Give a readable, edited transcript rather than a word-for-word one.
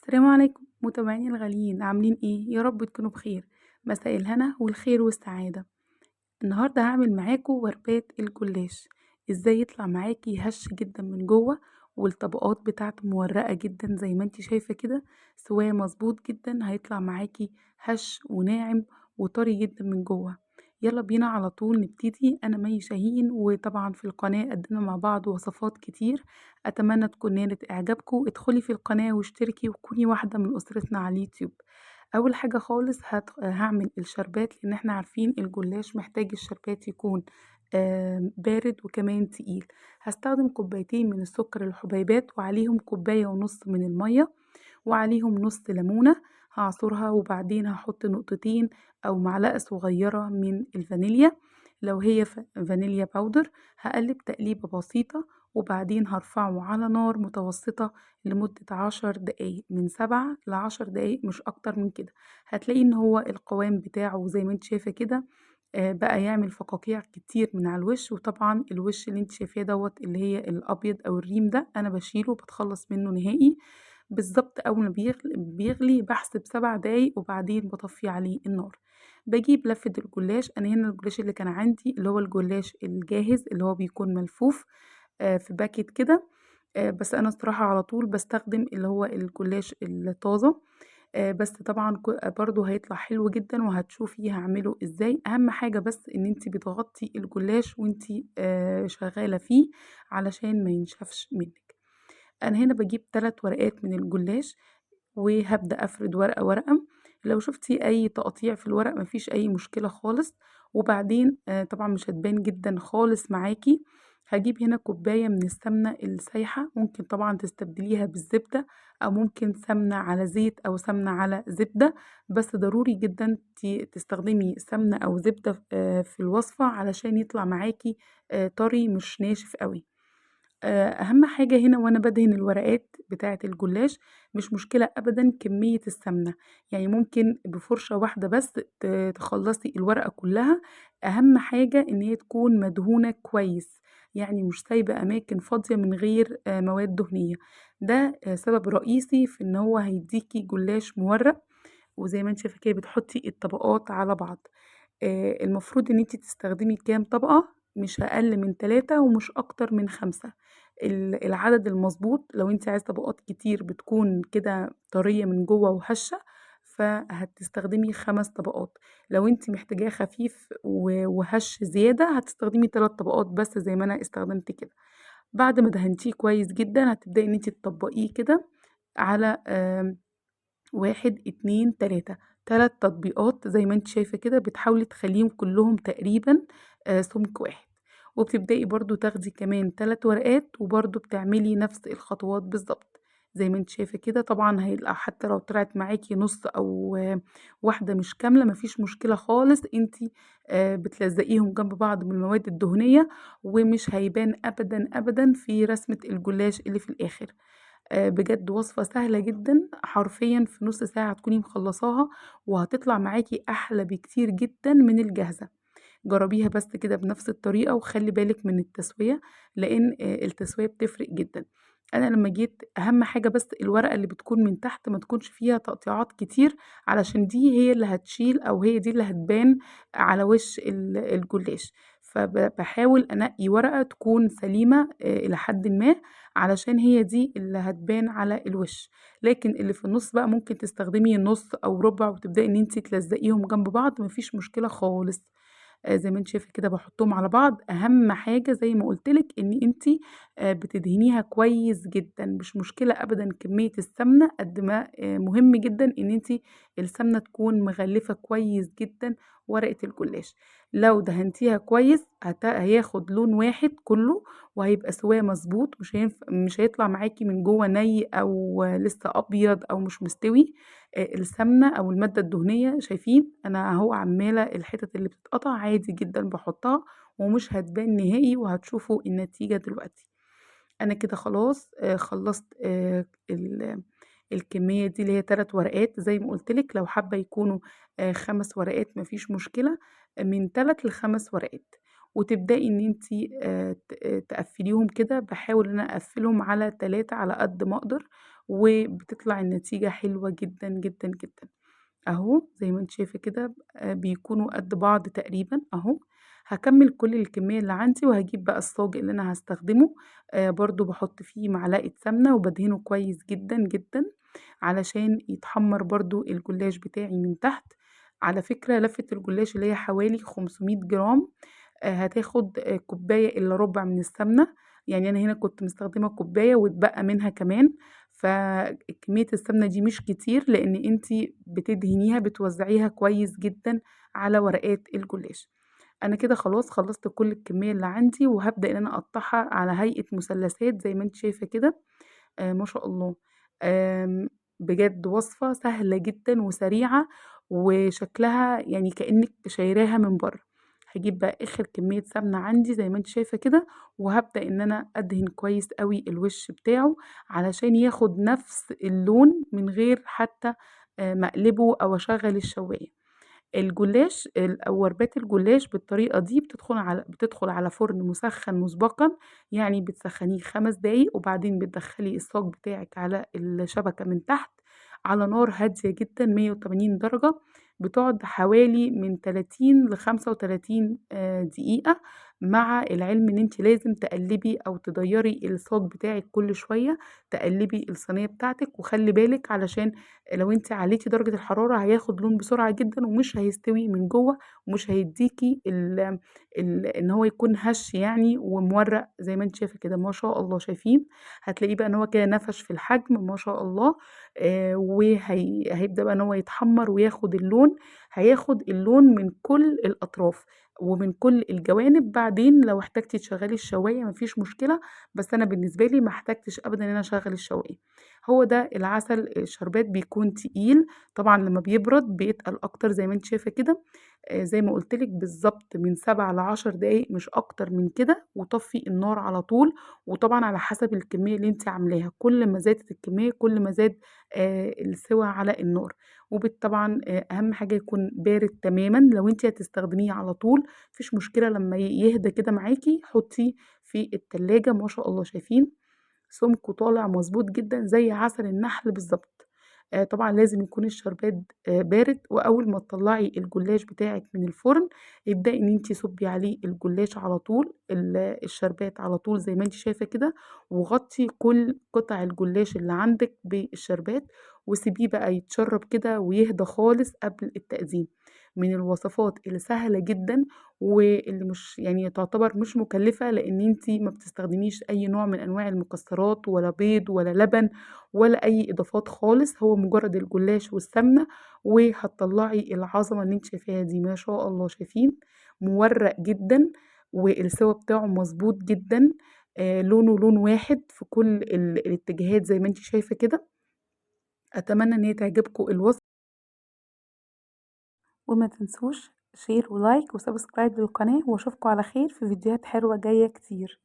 السلام عليكم متابعيني الغاليين، عاملين ايه؟ يا رب تكونوا بخير. مساء الهنا والخير والسعادة. النهاردة هعمل معاكم وربات الجلاش. ازاي يطلع معاكي هش جدا من جوه، والطبقات بتاعته مورقة جدا زي ما انتي شايفة كده. سواء مظبوط جدا هيطلع معاكي هش وناعم وطري جدا من جوه. يلا بينا على طول نبتدي. انا مي شاهين، وطبعا في القناة قدمنا مع بعض وصفات كتير. اتمنى تكون نالت اعجابكم. ادخلي في القناة واشتركي وكوني واحدة من اسرتنا على اليوتيوب. اول حاجه خالص هعمل الشربات، لان احنا عارفين الجلاش محتاج الشربات يكون بارد وكمان تقيل. هستخدم كوبايتين من السكر الحبيبات، وعليهم كوبايه ونص من الميه، وعليهم نص ليمونه هعصرها، وبعدين هحط نقطتين او معلقه صغيره من الفانيليا لو هي فانيليا باودر. هقلب تقليبه بسيطه، وبعدين هرفعه على نار متوسطة لمدة 10 دقايق، من 7 ل10 دقايق مش أكتر من كده. هتلاقي إن هو القوام بتاعه زي ما انت شايفة كده، بقى يعمل فقاقيع كتير من على الوش. وطبعا الوش اللي انت شايفاه دوت اللي هي الأبيض أو الريم ده أنا بشيله وبتخلص منه نهائي. بالظبط أول ما بيغلي بحسب 7 دقايق، وبعدين بطفي عليه النار. بجيب لفة الجلاش. أنا هنا الجلاش اللي كان عندي اللي هو الجلاش الجاهز اللي هو بيكون ملفوف في باكيت كده. بس أنا الصراحة على طول باستخدم اللي هو الجلاش الطازة. بس طبعًا برضه هيطلع حلو جدًا، وهتشوفي هاعمله إزاي. أهم حاجة بس إن أنتِ بتغطّي الجلاش وأنتِ شغالة فيه علشان ما ينشفش منِّك. أنا هنا باجيب 3 ورقات من الجلاش، وهابدأ أفرد ورقة ورقة. لو شفتِ أي تقطيع في الورق ما فيش أي مشكلة خالص. وبعدين طبعًا مش هتبان جدًا خالص معاكِ. هاجيب هنا كوباية من السمنة السايحة، ممكن طبعًا تستبدليها بالزبدة، أو ممكن سمنة على زيت أو سمنة على زبدة. بس ضروري جدًا تستخدمي سمنة أو زبدة في الوصفة علشان يطلع معاكِ طري مش ناشف أوي. أهم حاجة هنا وأنا بادهن الورقات بتاعة الجلاش، مش مشكلة أبدًا كمية السمنة. يعني ممكن بفرشة واحدة بس تخلّصي الورقة كلّها. أهم حاجة إن هي تكون مدهونة كويس، يعني مش سايبة أماكن فاضية من غير مواد دهنية. ده سبب رئيسي في إن هو هيدّيكِ جلاش مورّق. وزي ما أنتِ شايفة كده بتحطي الطبقات على بعض. المفروض إن أنتِ تستخدمي كام طبقة؟ مش أقل من 3 ومش أكتر من 5. العدد المضبوط لو أنتِ عايزة طبقات كتير بتكون كده طرية من جوّه وهشة، فهتستخدمي 5 طبقات. لو أنتِ محتاجاه خفيف وهش زيادة هتستخدمي 3 طبقات بس زي ما أنا استخدمت كده. بعد ما دهنتيه كويس جدًا هتبدئي إن أنتِ تطبقيه كده على 1، 2، 3، 3 تطبيقات زي ما أنتِ شايفة كده. بتحاولي تخلّيهم كلّهم تقريبًا سُمك واحد. وبتبدئي برضه تاخدي كمان 3 ورقات، وبرضه بتعملي نفس الخطوات بالضبط زي ما أنتِ شايفة كده. طبعًا هيبقى حتى لو طلعت معاكِ نُص أو واحدة مش كاملة ما فيش مشكلة خالص. أنتِ بتلزقيهم جنب بعض بالمواد الدهنية، ومش هيبان أبدًا، أبدًا في رسمة الجلاش اللي في الآخر. بجد وصفة سهلة جدًا، حرفيًا في نُص ساعة هتكوني مخلّصاها، وهتطلع معاكِ أحلى بكتير جدًا من الجاهزة. جرّبيها بس كده بنفس الطريقة، وخلّي بالِك من التسوية، لإن التسوية بتفرق جدًا. أنا لمّا جيت أهم حاجة بس الورقة اللي بتكون من تحت ما تكونش فيها تقطيعات كتير، علشان دي هي اللي هتشيل أو هي دي اللي هتبان على وش الجلاش. باحاول أنقي ورقة تكون سليمة إلى حدٍ ما، علشان هي دي اللي هتبان على الوش. لكن اللي في النُص بقى ممكن تستخدمي نُص أو ربع، وتبدئي إن أنتِ تلزقيهم جنب بعض ما فيش مشكلة خالص. زي ما أنتِ شايفة كده باحطهم على بعض. أهم حاجة زي ما قُلت لِك إن أنتِ بتدهنيها كويس جدًا. مش مشكلة أبدًا كمية السمنة قد ما مهم جدًا إن أنتِ السمنة تكون مغلفة كويس جدًا ورقة الجلاش. لو دهنتيها كويس هياخد لون واحد كلّه، وهيبقى سِواه مضبوط. مش هيطلع معاكِ من جوّه ني أو لسه أبيض أو مش مستوي. السمنة أو المادة الدهنية شايفين أنا أهو عمّالة الحتت اللي بتتقطع عادي جدًا باحطها، ومش هتبان نهائي، وهتشوفوا النتيجة دلوقتي. أنا كده خلاص خلّصت الكمية دي اللي هي 3 ورقات زي ما قُلت لِك. لو حابة يكونوا 5 ورقات ما فيش مشكلة، من 3 ل5 ورقات. وتبدئي إن أنتِ تقفّليهم كده. باحاول إن أنا أقفّلهم على 3 على قد ما أقدر، وبتطلع النتيجة حلوة جدًا، جدًا، جدًا. أهو زي ما أنتِ شايفة كده بيكونوا قد بعض تقريبًا أهو. هاكمّل كل الكمية اللي عندي وهاجيب بقى الصاج اللي أنا هاستخدمه، برضه باحط فيه معلقة سمنة وبادهنه كويس جدًا، جدًا، علشان يتحمّر برضه الجلاش بتاعي من تحت. على فكرة لفة الجلاش اللي هي حوالي 500 جرام هتاخد كوباية إلا ربع من السمنة. يعني أنا هنا كنت مستخدمة كوباية واتبقى منها كمان، فكمية السمنة دي مش كتير لإن أنتِ بتدهنيها بتوزّعيها كويس جدًا على ورقات الجلاش. أنا كده خلاص خلّصت كل الكمية اللي عندي، وهابدأ إن أنا أقطّعها على هيئة مثلثات زي ما أنتِ شايفة كده. ما شاء الله. آمم بجد وصفة سهلة جدًا وسريعة، وشكلها يعني كإنِّك شايراها من برّه. هاجيب بقى آخر كمية سمنة عندي زي ما أنتِ شايفة كده، وهابدأ إن أنا أدهن كويس أوي الوش بتاعه، علشان ياخد نفس اللون من غير حتى ما أقلبه أو أشغّل الشواية. الجلاش أو وربات الجلاش بالطريقة دي بتدخل على فرن مسخّن مسبقًا، يعني بتسخّنيه 5 دقايق وبعدين بتدخّلي الصاج بتاعِك على الشبكة من تحت على نار هادية جدًا 180 درجة، بتقعد حوالي من 30 ل35 دقيقة، مع العلم إن أنتِ لازم تقلّبي أو تديّري الصاج بتاعِك كل شوية، تقلّبي الصينية بتاعتِك وخلّي بالِك علشان لو أنتِ علّيتِ درجة الحرارة هياخد لون بسرعة جدًا ومش هيستوي من جوّه، ومش هيدّيكِ إن هو يكون هَش يعني ومورّق زي ما أنتِ شايفة كده ما شاء الله شايفين؟ هتلاقيه بقى إن هو كده نفش في الحجم ما شاء الله. هيبدأ بقى إن هو يتحمّر وياخد اللون، هياخد اللون من كل الأطراف ومن كل الجوانب. بعدين لو احتجتِ تشغّلي الشواية ما فيش مشكلة، بس أنا بالنسبة لي ما احتجتش أبدًا إن أنا أشغّل الشواية. هو ده العسل الشربات بيكون تقيل، طبعًا لمّا بيبرد بيتقل أكتر زي ما أنتِ شايفة كده. زي ما قُلت لِك بالضبط من 7 ل10 دقايق مش أكتر من كده، وطفّي النار على طول، وطبعًا على حسب الكمية اللي أنتِ عاملاها، كل ما زادت الكمية كل ما زاد السِوَى على النار. طبعًا أهم حاجة يكون بارد تمامًا، لو أنتِ هتستخدميه على طول ما فيش مشكلة لمّا يهدى كده معاكِ حطّيه في التلاجة ما شاء الله شايفين؟ سمكه طالع مضبوط جدًا زي عسل النحل بالضبط. طبعًا لازم يكون الشربات بارد، وأول ما تطلّعي الجلاش بتاعِك من الفرن، ابدئي إن أنتِ صُبّي عليه الجلاش على طول الشربات على طول زي ما أنتِ شايفة كده، وغطّي كل قطع الجلاش اللي عندِك بالشربات، وسيبيه بقى يتشرّب كده ويهدى خالص قبل التقديم. من الوصفات اللي سهلة جدًا واللي مش يعني تعتبر مش مكلفة، لإن أنتِ ما بتستخدميش أي نوع من أنواع المكسرات ولا بيض ولا لبن ولا أي إضافات خالص، هو مجرد الجلاش والسمنة، وهتطلّعي العظمة اللي أنتِ شايفاها دي، ما شاء الله شايفين؟ مورّق جدًا والسِوَى بتاعه مضبوط جدًا، لونه لون واحد في كل الاتجاهات زي ما أنتِ شايفة كده. أتمنى إن هي تعجبكم الوصفة، وما تنسوش شير ولايك وسبسكرايب للقناة، واشوفكم على خير في فيديوهات حلوة جاية كتير.